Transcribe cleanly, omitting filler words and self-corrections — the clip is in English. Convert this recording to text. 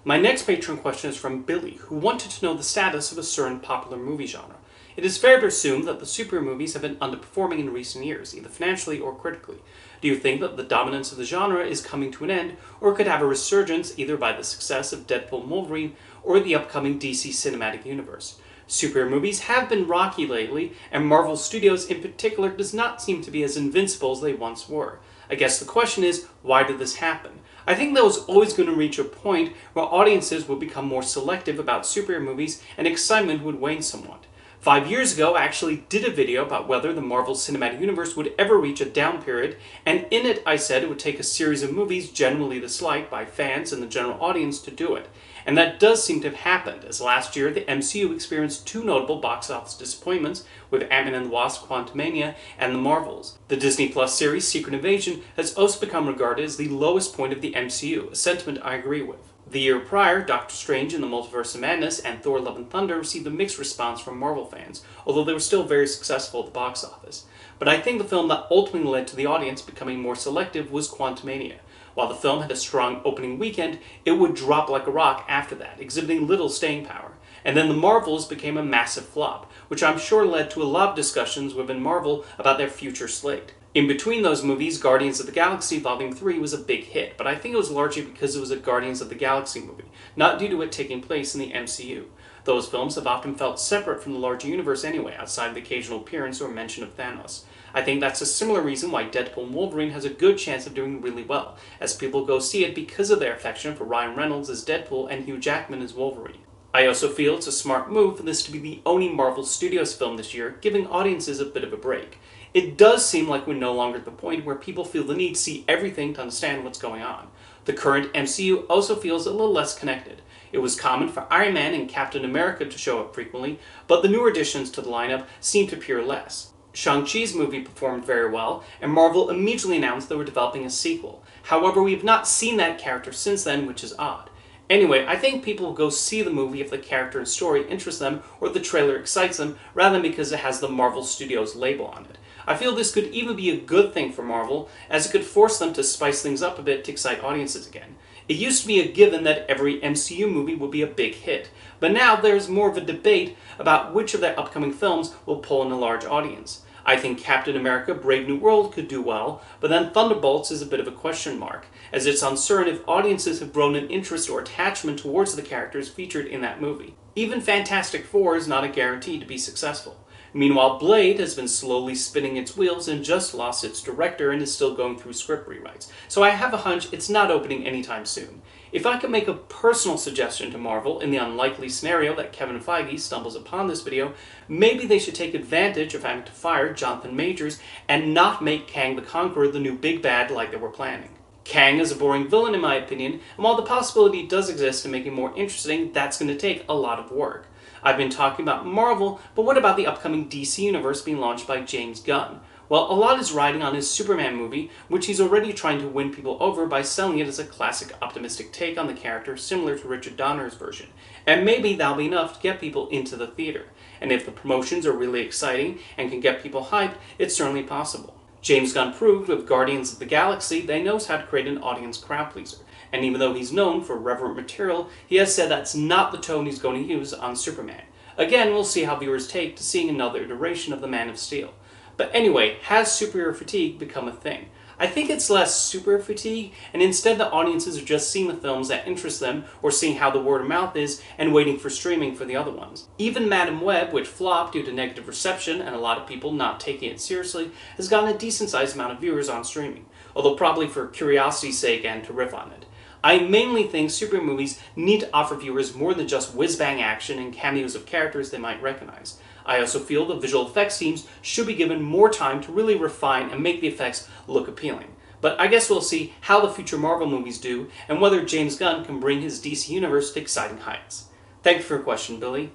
My next patron question is from Billy, who wanted to know the status of a certain popular movie genre. It is fair to assume that the superhero movies have been underperforming in recent years, either financially or critically. Do you think that the dominance of the genre is coming to an end, or could have a resurgence either by the success of Deadpool and Wolverine or the upcoming DC Cinematic Universe? Superhero movies have been rocky lately, and Marvel Studios in particular does not seem to be as invincible as they once were. I guess the question is, why did this happen? I think that was always going to reach a point where audiences would become more selective about superhero movies and excitement would wane somewhat. 5 years ago, I actually did a video about whether the Marvel Cinematic Universe would ever reach a down period, and in it I said it would take a series of movies generally disliked by fans and the general audience to do it. And that does seem to have happened, as last year the MCU experienced two notable box office disappointments with Ant-Man and the Wasp: Quantumania and The Marvels. The Disney Plus series Secret Invasion has also become regarded as the lowest point of the MCU, a sentiment I agree with. The year prior, Doctor Strange in the Multiverse of Madness and Thor: Love and Thunder received a mixed response from Marvel fans, although they were still very successful at the box office. But I think the film that ultimately led to the audience becoming more selective was Quantumania. While the film had a strong opening weekend, it would drop like a rock after that, exhibiting little staying power. And then The Marvels became a massive flop, which I'm sure led to a lot of discussions within Marvel about their future slate. In between those movies, Guardians of the Galaxy Volume 3 was a big hit, but I think it was largely because it was a Guardians of the Galaxy movie, not due to it taking place in the MCU. Those films have often felt separate from the larger universe anyway, outside of the occasional appearance or mention of Thanos. I think that's a similar reason why Deadpool and Wolverine has a good chance of doing really well, as people go see it because of their affection for Ryan Reynolds as Deadpool and Hugh Jackman as Wolverine. I also feel it's a smart move for this to be the only Marvel Studios film this year, giving audiences a bit of a break. It does seem like we're no longer at the point where people feel the need to see everything to understand what's going on. The current MCU also feels a little less connected. It was common for Iron Man and Captain America to show up frequently, but the newer additions to the lineup seem to appear less. Shang-Chi's movie performed very well, and Marvel immediately announced they were developing a sequel. However, we have not seen that character since then, which is odd. Anyway, I think people will go see the movie if the character and story interests them or the trailer excites them, rather than because it has the Marvel Studios label on it. I feel this could even be a good thing for Marvel, as it could force them to spice things up a bit to excite audiences again. It used to be a given that every MCU movie would be a big hit, but now there's more of a debate about which of their upcoming films will pull in a large audience. I think Captain America: Brave New World could do well, but then Thunderbolts is a bit of a question mark, as it's uncertain if audiences have grown an interest or attachment towards the characters featured in that movie. Even Fantastic Four is not a guarantee to be successful. Meanwhile, Blade has been slowly spinning its wheels and just lost its director and is still going through script rewrites, so I have a hunch it's not opening anytime soon. If I could make a personal suggestion to Marvel, in the unlikely scenario that Kevin Feige stumbles upon this video, maybe they should take advantage of having to fire Jonathan Majors and not make Kang the Conqueror the new big bad like they were planning. Kang is a boring villain in my opinion, and while the possibility does exist to make him more interesting, that's going to take a lot of work. I've been talking about Marvel, but what about the upcoming DC Universe being launched by James Gunn? Well, a lot is riding on his Superman movie, which he's already trying to win people over by selling it as a classic optimistic take on the character similar to Richard Donner's version. And maybe that'll be enough to get people into the theater. And if the promotions are really exciting and can get people hyped, it's certainly possible. James Gunn proved with Guardians of the Galaxy that he knows how to create an audience crowd pleaser. And even though he's known for irreverent material, he has said that's not the tone he's going to use on Superman. Again, we'll see how viewers take to seeing another iteration of the Man of Steel. But anyway, has superhero fatigue become a thing? I think it's less superhero fatigue, and instead the audiences are just seeing the films that interest them, or seeing how the word of mouth is, and waiting for streaming for the other ones. Even Madam Web, which flopped due to negative reception and a lot of people not taking it seriously, has gotten a decent sized amount of viewers on streaming, although probably for curiosity's sake and to riff on it. I mainly think superhero movies need to offer viewers more than just whiz-bang action and cameos of characters they might recognize. I also feel the visual effects teams should be given more time to really refine and make the effects look appealing. But I guess we'll see how the future Marvel movies do and whether James Gunn can bring his DC universe to exciting heights. Thank you for your question, Billy.